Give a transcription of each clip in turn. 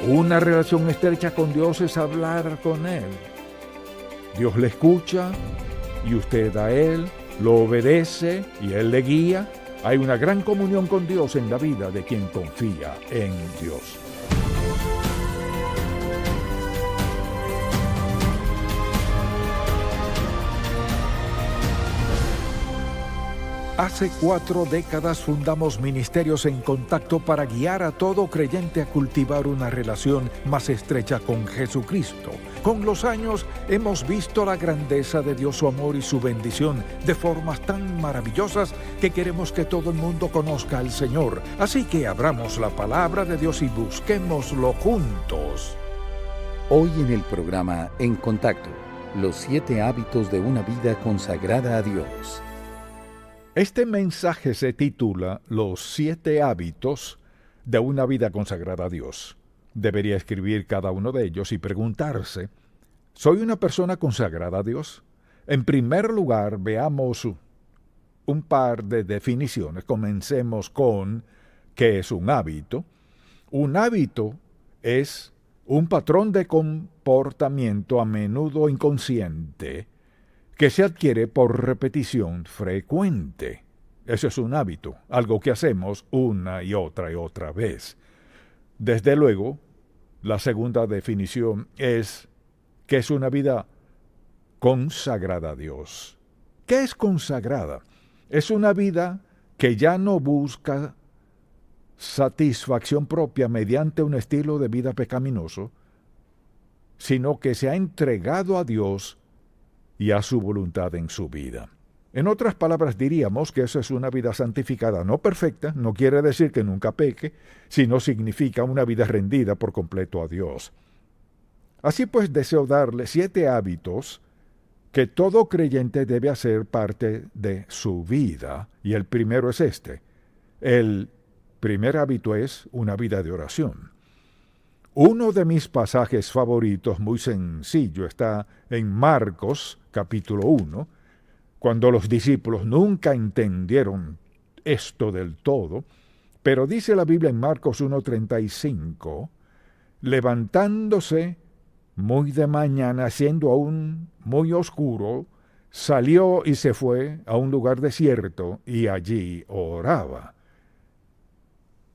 Una relación estrecha con Dios es hablar con Él. Dios le escucha y usted a Él lo obedece y Él le guía. Hay una gran comunión con Dios en la vida de quien confía en Dios. Hace 4 décadas fundamos Ministerios en Contacto para guiar a todo creyente a cultivar una relación más estrecha con Jesucristo. Con los años hemos visto la grandeza de Dios, su amor y su bendición de formas tan maravillosas que queremos que todo el mundo conozca al Señor. Así que abramos la palabra de Dios y busquémoslo juntos. Hoy en el programa En Contacto, los 7 hábitos de una vida consagrada a Dios. Este mensaje se titula Los 7 hábitos de una vida consagrada a Dios. Debería escribir cada uno de ellos y preguntarse, ¿soy una persona consagrada a Dios? En primer lugar, veamos un par de definiciones. Comencemos con ¿qué es un hábito? Un hábito es un patrón de comportamiento a menudo inconsciente que se adquiere por repetición frecuente. Eso es un hábito, algo que hacemos una y otra vez. Desde luego, la segunda definición es que es una vida consagrada a Dios. ¿Qué es consagrada? Es una vida que ya no busca satisfacción propia mediante un estilo de vida pecaminoso, sino que se ha entregado a Dios y a su voluntad en su vida. En otras palabras, diríamos que esa es una vida santificada, no perfecta, no quiere decir que nunca peque, sino significa una vida rendida por completo a Dios. Así pues, deseo darle 7 hábitos que todo creyente debe hacer parte de su vida, y el primero es este. El primer hábito es una vida de oración. Uno de mis pasajes favoritos, muy sencillo, está en Marcos, capítulo 1, cuando los discípulos nunca entendieron esto del todo, pero dice la Biblia en Marcos 1:35, levantándose muy de mañana, siendo aún muy oscuro, salió y se fue a un lugar desierto y allí oraba.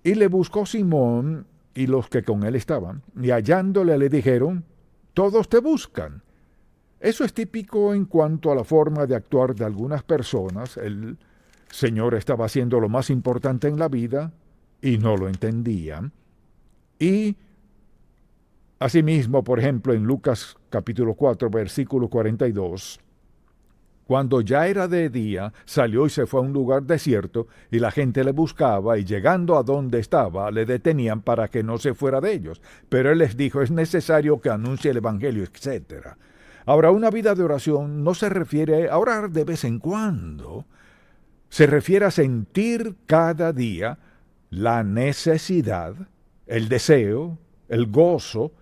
Y le buscó Simón y los que con él estaban, y hallándole le dijeron, todos te buscan. Eso es típico en cuanto a la forma de actuar de algunas personas. El Señor estaba haciendo lo más importante en la vida y no lo entendían. Y asimismo, por ejemplo, en Lucas capítulo 4, versículo 42, cuando ya era de día, salió y se fue a un lugar desierto, y la gente le buscaba, y llegando a donde estaba, le detenían para que no se fuera de ellos. Pero él les dijo, es necesario que anuncie el evangelio, etc. Ahora, una vida de oración no se refiere a orar de vez en cuando. Se refiere a sentir cada día la necesidad, el deseo, el gozo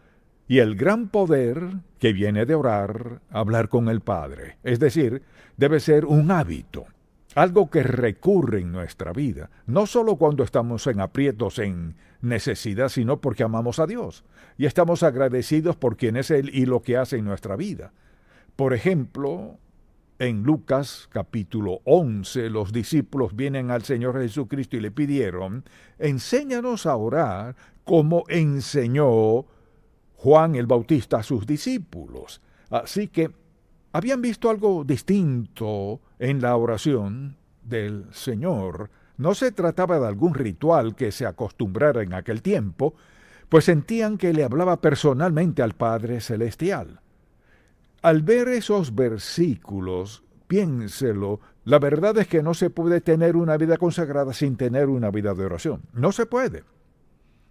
y el gran poder que viene de orar, hablar con el Padre. Es decir, debe ser un hábito, algo que recurre en nuestra vida, no solo cuando estamos en aprietos, en necesidad, sino porque amamos a Dios y estamos agradecidos por quien es Él y lo que hace en nuestra vida. Por ejemplo, en Lucas capítulo 11, los discípulos vienen al Señor Jesucristo y le pidieron, enséñanos a orar como enseñó Juan el Bautista a sus discípulos. Así que habían visto algo distinto en la oración del Señor. No se trataba de algún ritual que se acostumbrara en aquel tiempo, pues sentían que le hablaba personalmente al Padre Celestial. Al ver esos versículos, piénselo, la verdad es que no se puede tener una vida consagrada sin tener una vida de oración. No se puede.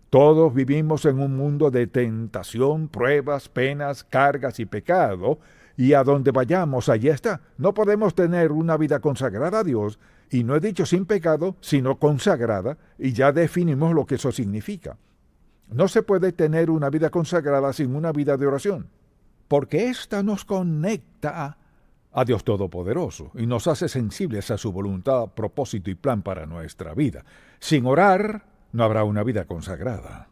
Todos vivimos en un mundo de tentación, pruebas, penas, cargas y pecado, y a donde vayamos, allí está. No podemos tener una vida consagrada a Dios, y no he dicho sin pecado, sino consagrada, y ya definimos lo que eso significa. No se puede tener una vida consagrada sin una vida de oración, porque ésta nos conecta a Dios Todopoderoso y nos hace sensibles a su voluntad, propósito y plan para nuestra vida. Sin orar, no habrá una vida consagrada.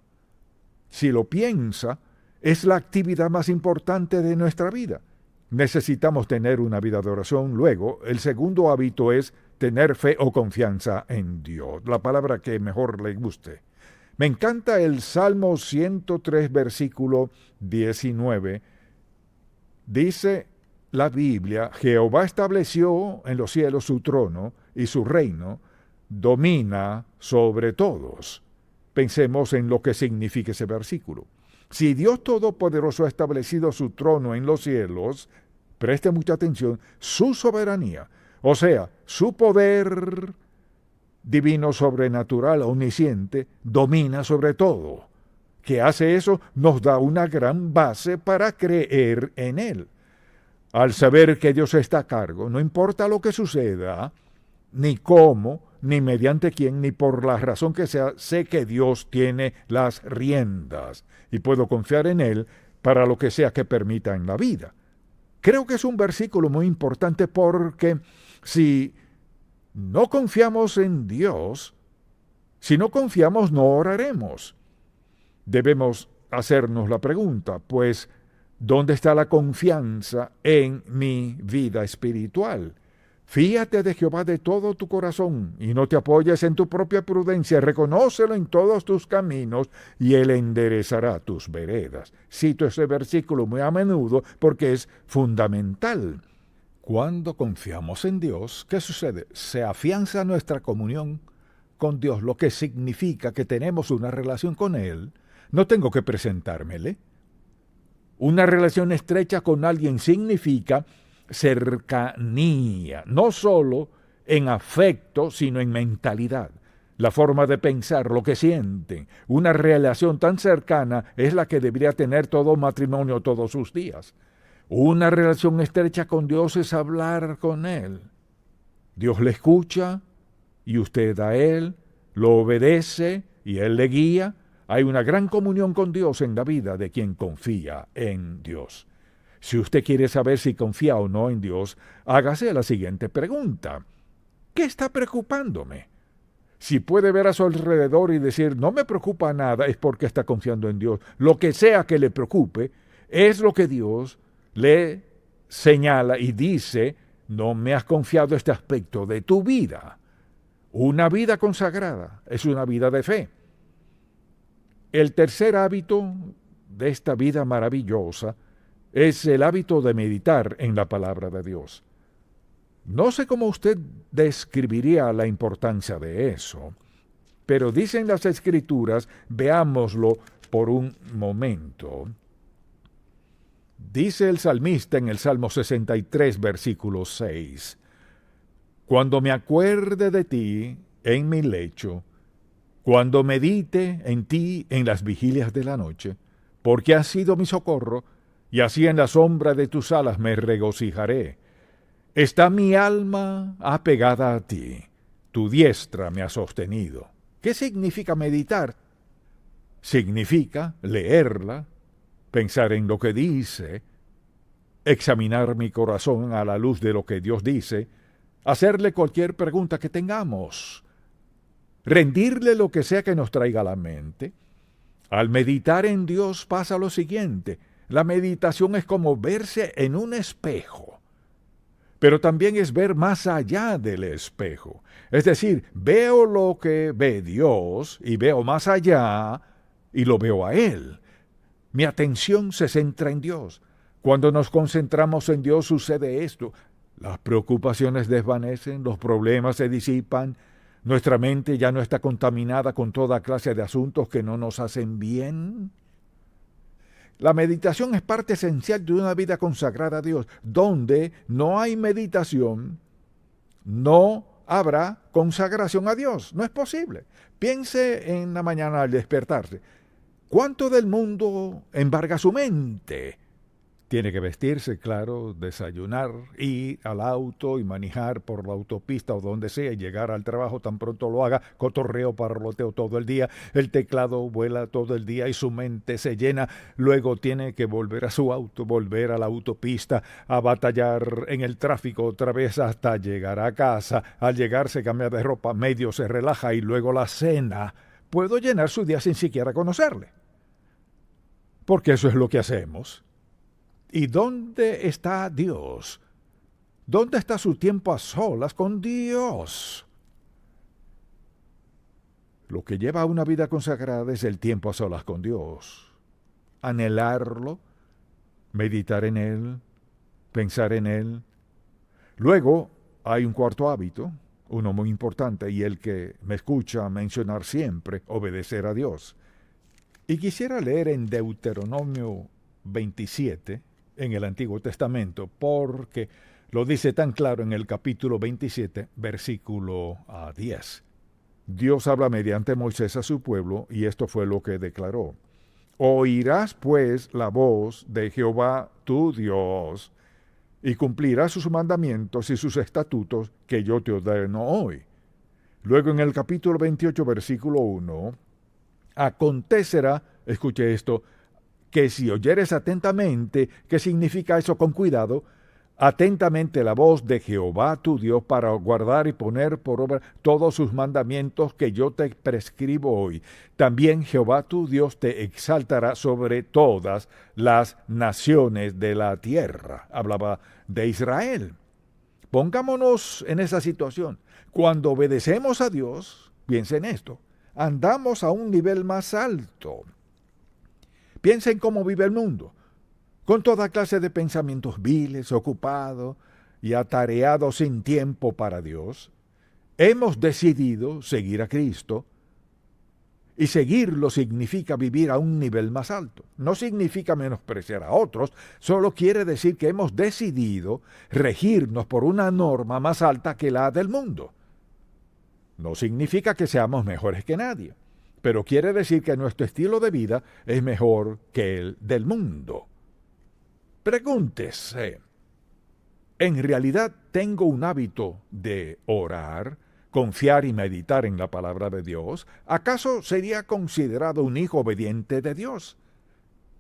si lo piensa, es la actividad más importante de nuestra vida. Necesitamos tener una vida de oración. Luego, el segundo hábito es tener fe o confianza en Dios, la palabra que mejor le guste. Me encanta el Salmo 103, versículo 19. Dice la Biblia: Jehová estableció en los cielos su trono y su reino domina sobre todos. Pensemos en lo que significa ese versículo. Si Dios Todopoderoso ha establecido su trono en los cielos, preste mucha atención, su soberanía, o sea, su poder divino, sobrenatural, omnisciente, domina sobre todo. ¿Qué hace eso? Nos da una gran base para creer en Él. Al saber que Dios está a cargo, no importa lo que suceda, ni cómo, ni mediante quién, ni por la razón que sea, sé que Dios tiene las riendas y puedo confiar en Él para lo que sea que permita en la vida. Creo que es un versículo muy importante porque si no confiamos en Dios, si no confiamos, no oraremos. Debemos hacernos la pregunta, pues, ¿dónde está la confianza en mi vida espiritual? Fíate de Jehová de todo tu corazón y no te apoyes en tu propia prudencia. Reconócelo en todos tus caminos y Él enderezará tus veredas. Cito ese versículo muy a menudo porque es fundamental. Cuando confiamos en Dios, ¿qué sucede? Se afianza nuestra comunión con Dios, lo que significa que tenemos una relación con Él. No tengo que presentármele. Una relación estrecha con alguien significa cercanía, no solo en afecto, sino en mentalidad, la forma de pensar, lo que sienten. Una relación tan cercana es la que debería tener todo matrimonio todos sus días. Una relación estrecha con Dios es hablar con Él. Dios le escucha y usted a Él, lo obedece y Él le guía. Hay una gran comunión con Dios en la vida de quien confía en Dios. Si usted quiere saber si confía o no en Dios, hágase la siguiente pregunta. ¿Qué está preocupándome? Si puede ver a su alrededor y decir, no me preocupa nada, es porque está confiando en Dios. Lo que sea que le preocupe, es lo que Dios le señala y dice, no me has confiado este aspecto de tu vida. Una vida consagrada es una vida de fe. El tercer hábito de esta vida maravillosa es el hábito de meditar en la palabra de Dios. No sé cómo usted describiría la importancia de eso, pero dicen las Escrituras, veámoslo por un momento. Dice el salmista en el Salmo 63, versículo 6, Cuando me acuerde de ti en mi lecho, cuando medite en ti en las vigilias de la noche, porque has sido mi socorro, y así en la sombra de tus alas me regocijaré. Está mi alma apegada a ti, tu diestra me ha sostenido. ¿Qué significa meditar? Significa leerla, pensar en lo que dice, examinar mi corazón a la luz de lo que Dios dice, hacerle cualquier pregunta que tengamos, rendirle lo que sea que nos traiga a la mente. Al meditar en Dios pasa lo siguiente. La meditación es como verse en un espejo, pero también es ver más allá del espejo. Es decir, veo lo que ve Dios y veo más allá y lo veo a Él. Mi atención se centra en Dios. Cuando nos concentramos en Dios sucede esto. Las preocupaciones desvanecen, los problemas se disipan, nuestra mente ya no está contaminada con toda clase de asuntos que no nos hacen bien. La meditación es parte esencial de una vida consagrada a Dios. Donde no hay meditación, no habrá consagración a Dios. No es posible. Piense en la mañana al despertarse. ¿Cuánto del mundo embarga su mente? Tiene que vestirse, claro, desayunar, ir al auto y manejar por la autopista o donde sea y llegar al trabajo tan pronto lo haga, cotorreo, parloteo todo el día, el teclado vuela todo el día y su mente se llena, luego tiene que volver a su auto, volver a la autopista, a batallar en el tráfico otra vez hasta llegar a casa, al llegar se cambia de ropa, medio se relaja y luego la cena. Puedo llenar su día sin siquiera conocerle. porque eso es lo que hacemos. ¿Y dónde está Dios? ¿Dónde está su tiempo a solas con Dios? Lo que lleva a una vida consagrada es el tiempo a solas con Dios. Anhelarlo, meditar en Él, pensar en Él. Luego hay un cuarto hábito, uno muy importante y el que me escucha mencionar siempre, obedecer a Dios. Y quisiera leer en Deuteronomio 27, en el Antiguo Testamento, porque lo dice tan claro en el capítulo 27, versículo 10. Dios habla mediante Moisés a su pueblo, y esto fue lo que declaró. Oirás pues la voz de Jehová tu Dios, y cumplirás sus mandamientos y sus estatutos que yo te ordeno hoy. Luego en el capítulo 28, versículo 1, acontecerá, escuche esto, que si oyeres atentamente, ¿qué significa eso con cuidado? Atentamente la voz de Jehová tu Dios para guardar y poner por obra todos sus mandamientos que yo te prescribo hoy. También Jehová tu Dios te exaltará sobre todas las naciones de la tierra. Hablaba de Israel. Pongámonos en esa situación. Cuando obedecemos a Dios, piensen esto, andamos a un nivel más alto. Piensen cómo vive el mundo, con toda clase de pensamientos viles, ocupado y atareado sin tiempo para Dios. Hemos decidido seguir a Cristo, y seguirlo significa vivir a un nivel más alto. No significa menospreciar a otros, solo quiere decir que hemos decidido regirnos por una norma más alta que la del mundo. No significa que seamos mejores que nadie, pero quiere decir que nuestro estilo de vida es mejor que el del mundo. Pregúntese, ¿en realidad tengo un hábito de orar, confiar y meditar en la palabra de Dios? ¿Acaso sería considerado un hijo obediente de Dios?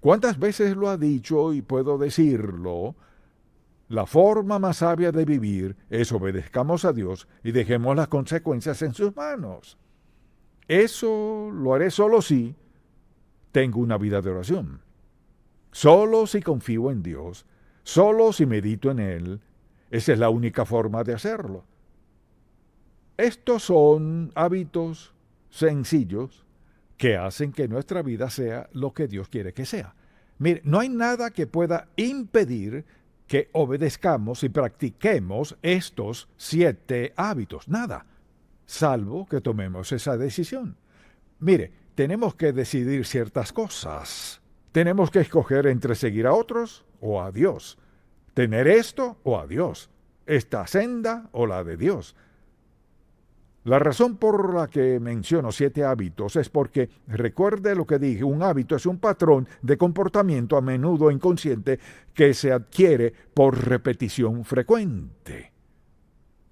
¿Cuántas veces lo ha dicho y puedo decirlo? La forma más sabia de vivir es obedezcamos a Dios y dejemos las consecuencias en sus manos. Eso lo haré solo si tengo una vida de oración. Solo si confío en Dios, solo si medito en Él. Esa es la única forma de hacerlo. Estos son hábitos sencillos que hacen que nuestra vida sea lo que Dios quiere que sea. Mire, no hay nada que pueda impedir que obedezcamos y practiquemos estos 7 hábitos. Nada, salvo que tomemos esa decisión. Mire, tenemos que decidir ciertas cosas. Tenemos que escoger entre seguir a otros o a Dios. Tener esto o a Dios. Esta senda o la de Dios. La razón por la que menciono 7 hábitos es porque, recuerde lo que dije, un hábito es un patrón de comportamiento a menudo inconsciente que se adquiere por repetición frecuente.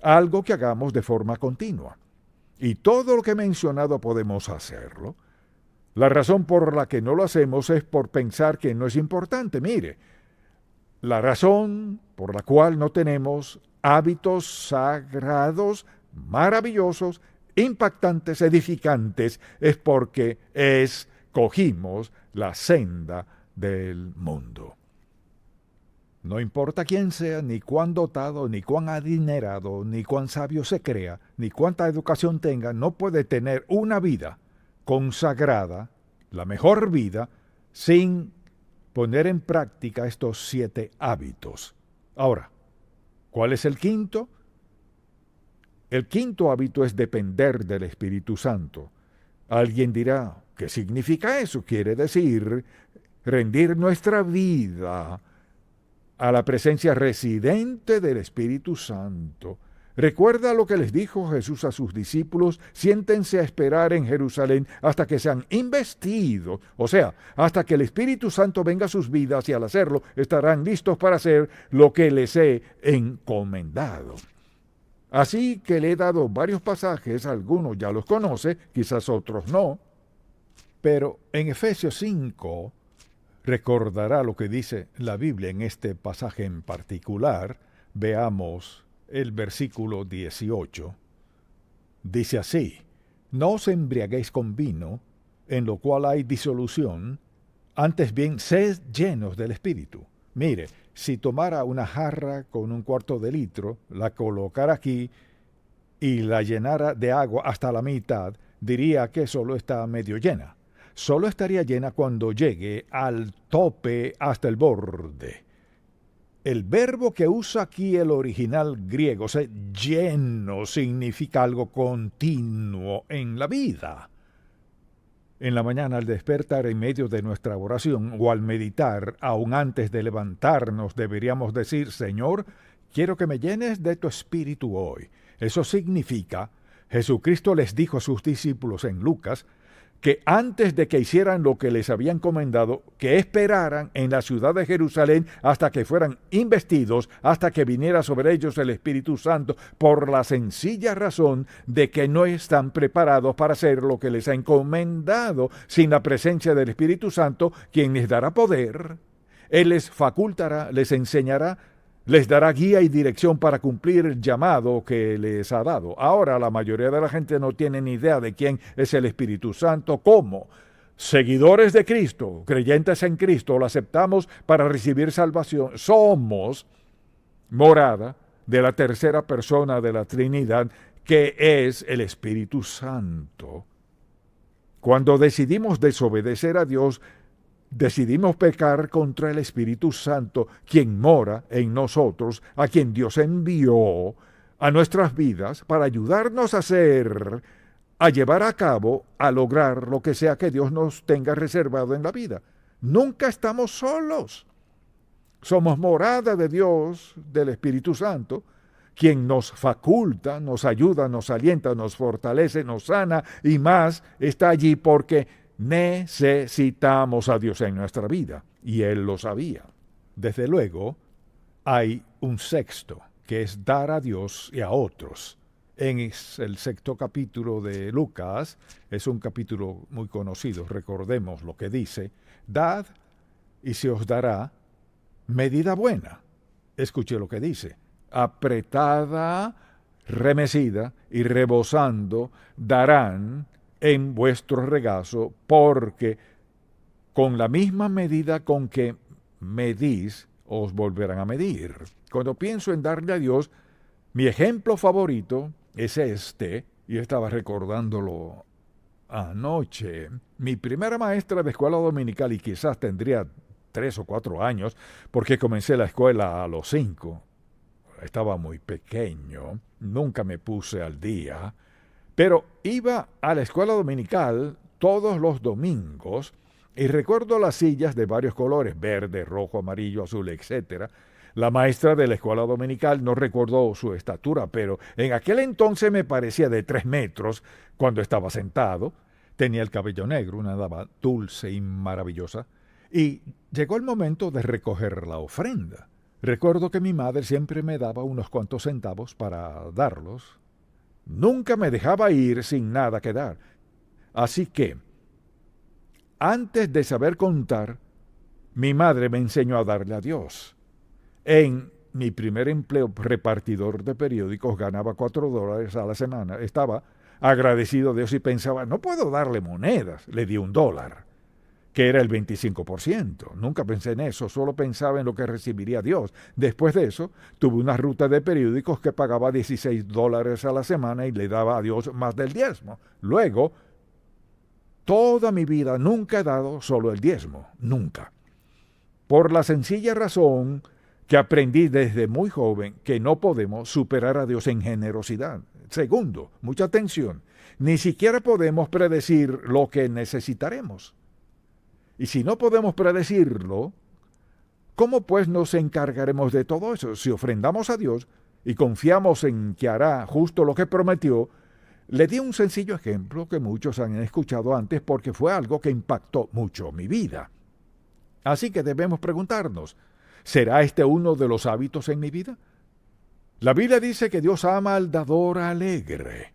Algo que hagamos de forma continua. Y todo lo que he mencionado podemos hacerlo. La razón por la que no lo hacemos es por pensar que no es importante. Mire, la razón por la cual no tenemos hábitos sagrados, maravillosos, impactantes, edificantes, es porque escogimos la senda del mundo. No importa quién sea, ni cuán dotado, ni cuán adinerado, ni cuán sabio se crea, ni cuánta educación tenga, no puede tener una vida consagrada, la mejor vida, sin poner en práctica estos 7 hábitos. Ahora, ¿cuál es el quinto? El quinto hábito es depender del Espíritu Santo. Alguien dirá, ¿qué significa eso? Quiere decir rendir nuestra vida a la presencia residente del Espíritu Santo. Recuerda lo que les dijo Jesús a sus discípulos: siéntense a esperar en Jerusalén hasta que sean investidos, o sea, hasta que el Espíritu Santo venga a sus vidas, y al hacerlo estarán listos para hacer lo que les he encomendado. Así que le he dado varios pasajes, algunos ya los conoce, quizás otros no, pero en Efesios 5 recordará lo que dice la Biblia en este pasaje en particular. Veamos el versículo 18. Dice así: no os embriaguéis con vino, en lo cual hay disolución, Antes bien, sed llenos del Espíritu. Mire, si tomara una jarra con 1/4 de litro, la colocara aquí y la llenara de agua hasta la mitad, diría que solo está medio llena. Solo estaría llena cuando llegue al tope hasta el borde. El verbo que usa aquí el original griego, ser lleno, significa algo continuo en la vida. En la mañana al despertar en medio de nuestra oración o al meditar, aun antes de levantarnos, deberíamos decir: Señor, quiero que me llenes de tu espíritu hoy. Eso significa, Jesucristo les dijo a sus discípulos en Lucas, que antes de que hicieran lo que les había encomendado, que esperaran en la ciudad de Jerusalén hasta que fueran investidos, hasta que viniera sobre ellos el Espíritu Santo, por la sencilla razón de que no están preparados para hacer lo que les ha encomendado sin la presencia del Espíritu Santo, quien les dará poder. Él les facultará, les enseñará, les dará guía y dirección para cumplir el llamado que les ha dado. Ahora la mayoría de la gente no tiene ni idea de quién es el Espíritu Santo. ¿Cómo? Seguidores de Cristo, creyentes en Cristo, lo aceptamos para recibir salvación. Somos morada de la tercera persona de la Trinidad, que es el Espíritu Santo. Cuando decidimos desobedecer a Dios, decidimos pecar contra el Espíritu Santo, quien mora en nosotros, a quien Dios envió a nuestras vidas para ayudarnos a llevar a cabo, a lograr lo que sea que Dios nos tenga reservado en la vida. Nunca estamos solos. Somos morada de Dios, del Espíritu Santo, quien nos faculta, nos ayuda, nos alienta, nos fortalece, nos sana y más, está allí porque necesitamos a Dios en nuestra vida, y Él lo sabía. Desde luego, hay un sexto, que es dar a Dios y a otros. En el 6º capítulo de Lucas, es un capítulo muy conocido, recordemos lo que dice: dad y se os dará medida buena. Escuche lo que dice: apretada, remecida y rebosando darán en vuestro regazo, porque con la misma medida con que medís, os volverán a medir. Cuando pienso en darle a Dios, mi ejemplo favorito es este, y estaba recordándolo anoche. Mi primera maestra de escuela dominical, y quizás tendría 3 o 4 años, porque comencé la escuela a los 5. Estaba muy pequeño, nunca me puse al día, pero iba a la escuela dominical todos los domingos y recuerdo las sillas de varios colores: verde, rojo, amarillo, azul, etc. La maestra de la escuela dominical, no recuerdo su estatura, pero en aquel entonces me parecía de 3 metros cuando estaba sentado. Tenía el cabello negro, una dama dulce y maravillosa. Y llegó el momento de recoger la ofrenda. Recuerdo que mi madre siempre me daba unos cuantos centavos para darlos. Nunca me dejaba ir sin nada que dar. Así que, antes de saber contar, mi madre me enseñó a darle a Dios. En mi primer empleo, repartidor de periódicos, ganaba $4 a la semana. Estaba agradecido a Dios y pensaba: no puedo darle monedas. Le di $1, que era el 25%. Nunca pensé en eso, solo pensaba en lo que recibiría Dios. Después de eso, tuve una ruta de periódicos que pagaba $16 a la semana y le daba a Dios más del diezmo. Luego, toda mi vida nunca he dado solo el diezmo, nunca. Por la sencilla razón que aprendí desde muy joven que no podemos superar a Dios en generosidad. Segundo, mucha atención, ni siquiera podemos predecir lo que necesitaremos. Y si no podemos predecirlo, ¿cómo pues nos encargaremos de todo eso? Si ofrendamos a Dios y confiamos en que hará justo lo que prometió, le di un sencillo ejemplo que muchos han escuchado antes porque fue algo que impactó mucho mi vida. Así que debemos preguntarnos, ¿será este uno de los hábitos en mi vida? La Biblia dice que Dios ama al dador alegre.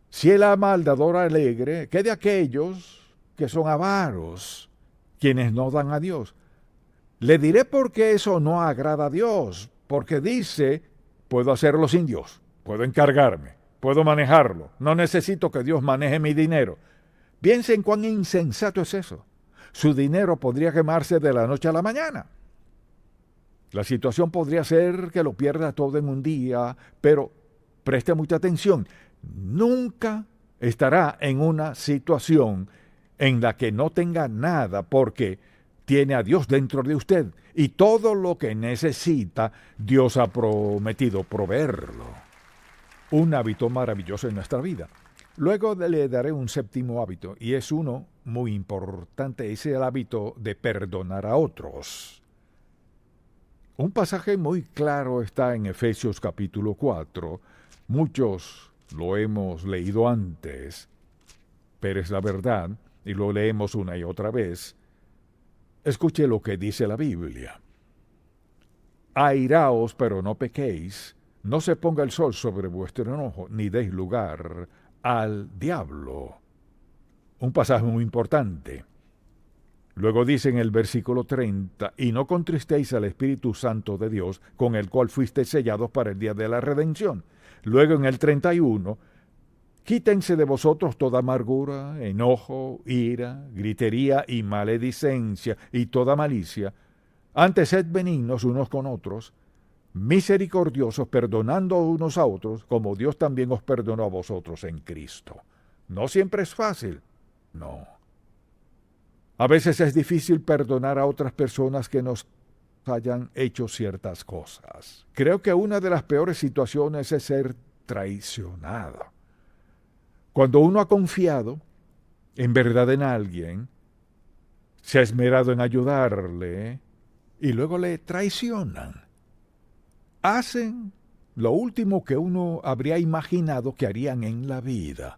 Si Él ama al dador alegre, ¿qué de aquellos que son avaros, quienes no dan a Dios? Le diré por qué eso no agrada a Dios, porque dice: puedo hacerlo sin Dios, puedo encargarme, puedo manejarlo, no necesito que Dios maneje mi dinero. Piensen cuán insensato es eso. su dinero podría quemarse de la noche a la mañana. La situación podría ser que lo pierda todo en un día, pero preste mucha atención, nunca estará en una situación en la que no tenga nada, porque tiene a Dios dentro de usted y todo lo que necesita, Dios ha prometido proveerlo. Un hábito maravilloso en nuestra vida. Luego le daré un séptimo hábito, y es uno muy importante, es el hábito de perdonar a otros. Un pasaje muy claro está en Efesios capítulo 4. Muchos lo hemos leído antes, pero es la verdad, y lo leemos una y otra vez. Escuche lo que dice la Biblia. Airaos, pero no pequéis, no se ponga el sol sobre vuestro enojo, ni deis lugar al diablo. Un pasaje muy importante. Luego dice en el versículo 30, y no contristéis al Espíritu Santo de Dios, con el cual fuisteis sellados para el día de la redención. Luego en el 31, quítense de vosotros toda amargura, enojo, ira, gritería y maledicencia y toda malicia. Antes sed benignos unos con otros, misericordiosos, perdonando unos a otros, como Dios también os perdonó a vosotros en Cristo. No siempre es fácil, no. A veces es difícil perdonar a otras personas que nos hayan hecho ciertas cosas. Creo que una de las peores situaciones es ser traicionado. Cuando uno ha confiado en verdad en alguien, se ha esmerado en ayudarle y luego le traicionan. Hacen lo último que uno habría imaginado que harían en la vida.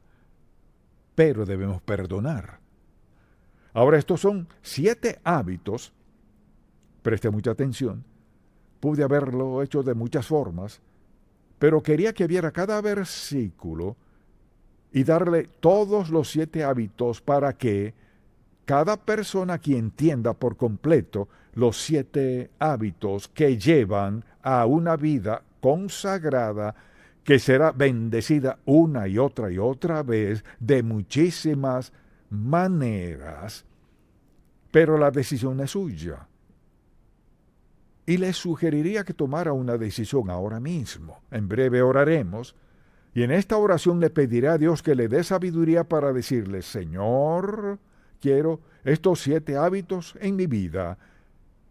Pero debemos perdonar. Ahora, estos son 7 hábitos. Preste mucha atención. Pude haberlo hecho de muchas formas, pero quería que viera cada versículo y darle todos los 7 hábitos para que cada persona que entienda por completo los 7 hábitos que llevan a una vida consagrada que será bendecida una y otra vez de muchísimas maneras, pero la decisión es suya. Y le sugeriría que tomara una decisión ahora mismo. En breve oraremos, y en esta oración le pediré a Dios que le dé sabiduría para decirle: Señor, quiero estos 7 hábitos en mi vida,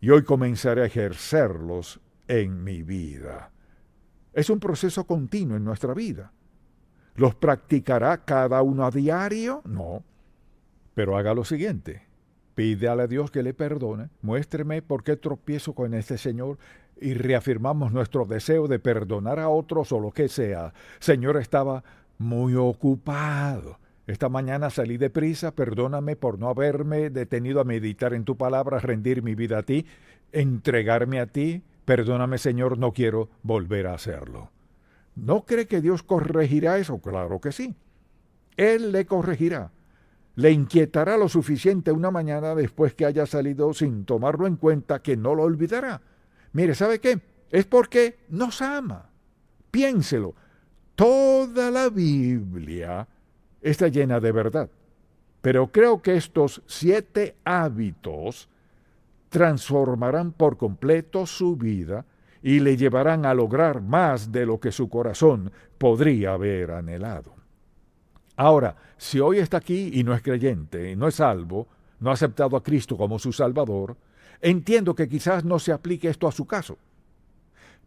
y hoy comenzaré a ejercerlos en mi vida. Es un proceso continuo en nuestra vida. ¿Los practicará cada uno a diario? No. Pero haga lo siguiente. Pídale a Dios que le perdone. Muéstreme por qué tropiezo con este Señor y reafirmamos nuestro deseo de perdonar a otros o lo que sea. Señor, estaba muy ocupado. Esta mañana salí deprisa. Perdóname por no haberme detenido a meditar en tu palabra, rendir mi vida a ti, entregarme a ti. Perdóname, Señor, no quiero volver a hacerlo. ¿No cree que Dios corregirá eso? Claro que sí. Él le corregirá. Le inquietará lo suficiente una mañana después que haya salido sin tomarlo en cuenta, que no lo olvidará. Mire, ¿sabe qué? Es porque nos ama. Piénselo. Toda la Biblia está llena de verdad. Pero creo que estos 7 hábitos transformarán por completo su vida y le llevarán a lograr más de lo que su corazón podría haber anhelado. Ahora, si hoy está aquí y no es creyente, no es salvo, no ha aceptado a Cristo como su Salvador, entiendo que quizás no se aplique esto a su caso.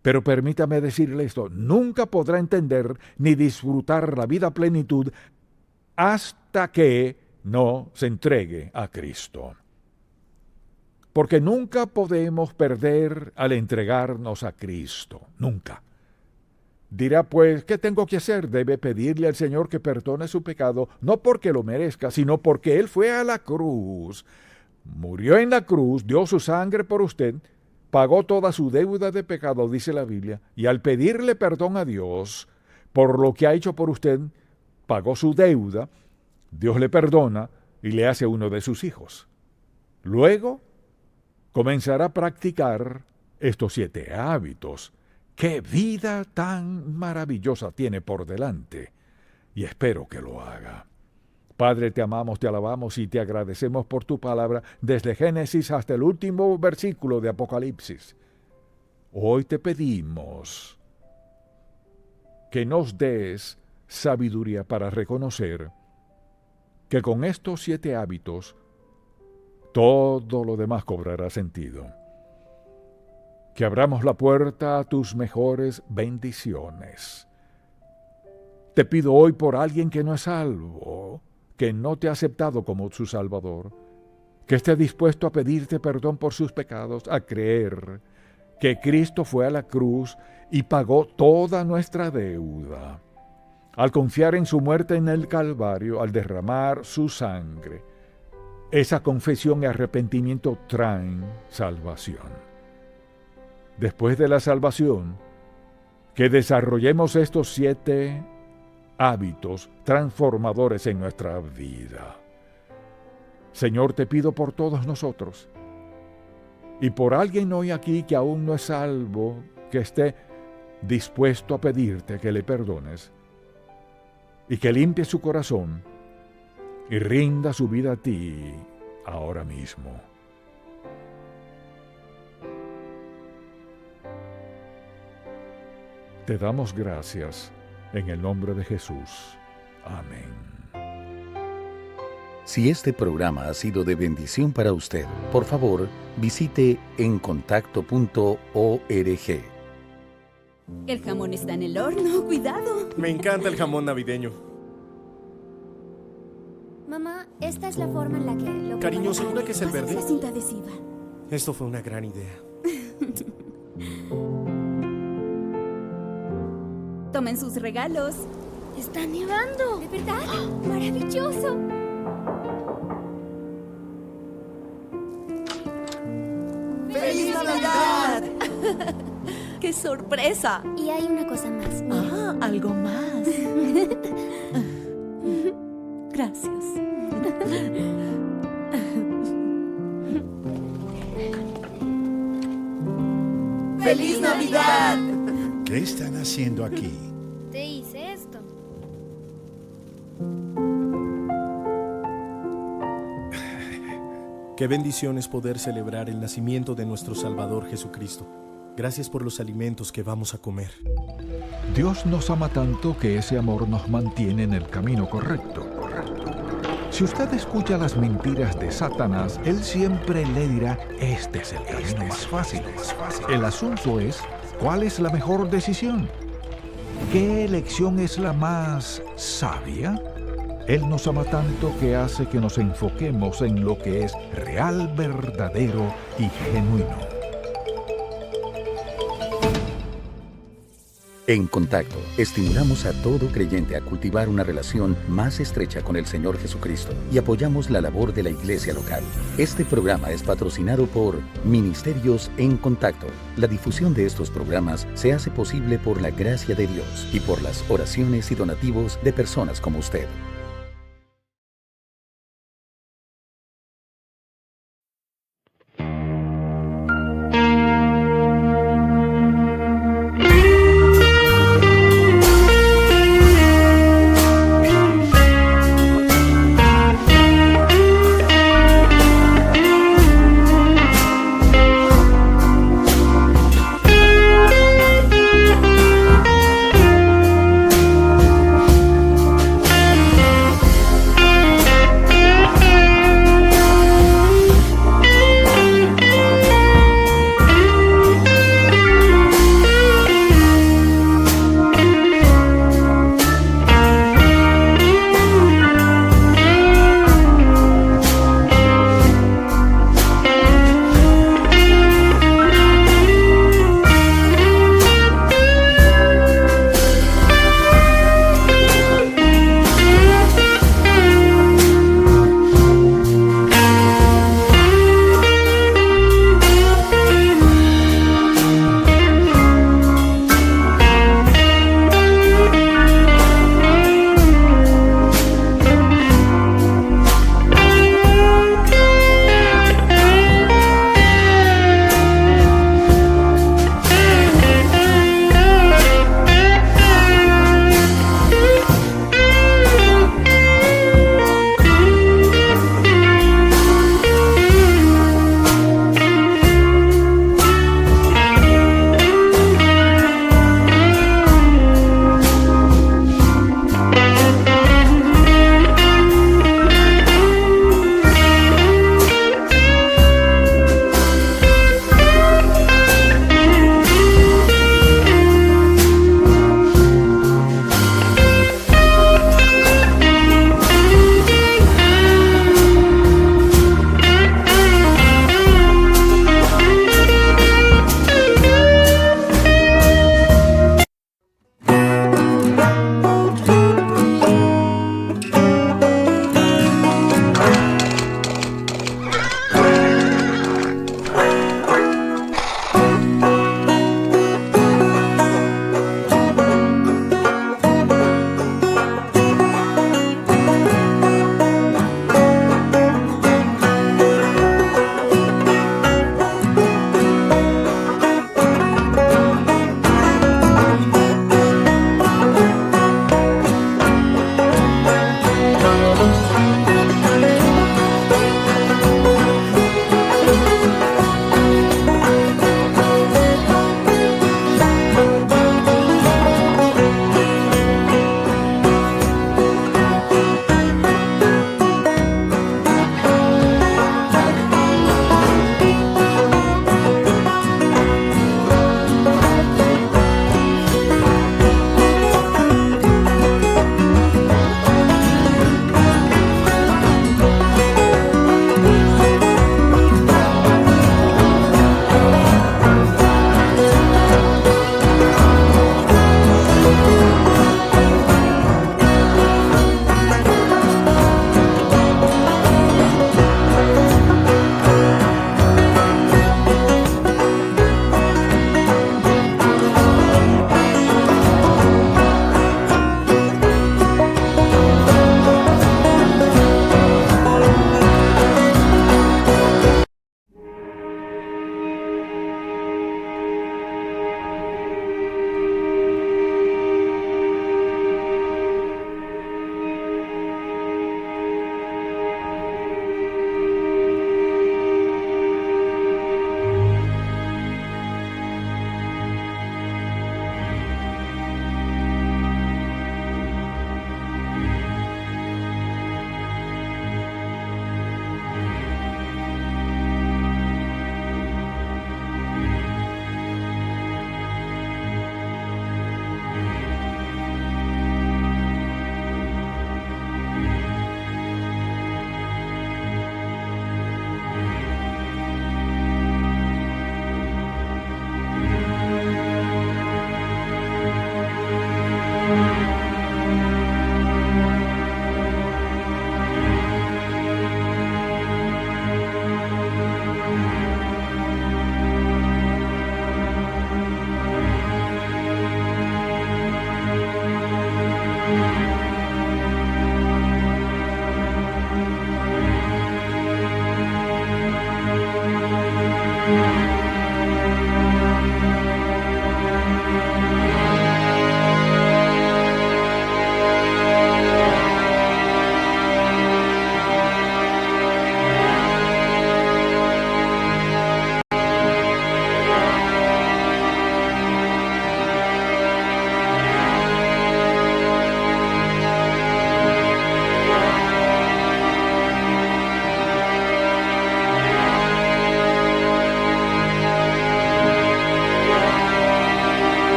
Pero permítame decirle esto, nunca podrá entender ni disfrutar la vida a plenitud hasta que no se entregue a Cristo. Porque nunca podemos perder al entregarnos a Cristo, nunca. Dirá, pues, ¿qué tengo que hacer? Debe pedirle al Señor que perdone su pecado, no porque lo merezca, sino porque Él fue a la cruz, murió en la cruz, dio su sangre por usted, pagó toda su deuda de pecado, dice la Biblia, y al pedirle perdón a Dios por lo que ha hecho por usted, pagó su deuda, Dios le perdona y le hace uno de sus hijos. Luego, comenzará a practicar estos 7 hábitos. ¡Qué vida tan maravillosa tiene por delante! Y espero que lo haga. Padre, te amamos, te alabamos y te agradecemos por tu palabra desde Génesis hasta el último versículo de Apocalipsis. Hoy te pedimos que nos des sabiduría para reconocer que con estos 7 hábitos todo lo demás cobrará sentido. Que abramos la puerta a tus mejores bendiciones. Te pido hoy por alguien que no es salvo, que no te ha aceptado como su Salvador, que esté dispuesto a pedirte perdón por sus pecados, a creer que Cristo fue a la cruz y pagó toda nuestra deuda. Al confiar en su muerte en el Calvario, al derramar su sangre, esa confesión y arrepentimiento traen salvación. Después de la salvación, que desarrollemos estos 7 hábitos transformadores en nuestra vida. Señor, te pido por todos nosotros y por alguien hoy aquí que aún no es salvo, que esté dispuesto a pedirte que le perdones y que limpie su corazón y rinda su vida a ti ahora mismo. Te damos gracias en el nombre de Jesús. Amén. Si este programa ha sido de bendición para usted, por favor, visite encontacto.org. El jamón está en el horno, cuidado. Me encanta el jamón navideño. Mamá, esta es la forma en la que lo Cariño, preparamos. ¿segura que es el Pásame verde? la cinta adhesiva. Esto fue una gran idea. Tomen sus regalos. ¡Está nevando! ¿De verdad? ¡Maravilloso! ¡Feliz Navidad! ¡Qué sorpresa! Y hay una cosa más. Mira. Ah, algo más. Gracias. ¡Feliz Navidad! ¿Qué están haciendo aquí? Te hice esto. Qué bendición es poder celebrar el nacimiento de nuestro Salvador Jesucristo. Gracias por los alimentos que vamos a comer. Dios nos ama tanto que ese amor nos mantiene en el camino correcto. Si usted escucha las mentiras de Satanás, él siempre le dirá, este es el camino más fácil. El asunto es, ¿cuál es la mejor decisión? ¿Qué elección es la más sabia? Él nos ama tanto que hace que nos enfoquemos en lo que es real, verdadero y genuino. En Contacto, estimulamos a todo creyente a cultivar una relación más estrecha con el Señor Jesucristo y apoyamos la labor de la iglesia local. Este programa es patrocinado por Ministerios en Contacto. La difusión de estos programas se hace posible por la gracia de Dios y por las oraciones y donativos de personas como usted.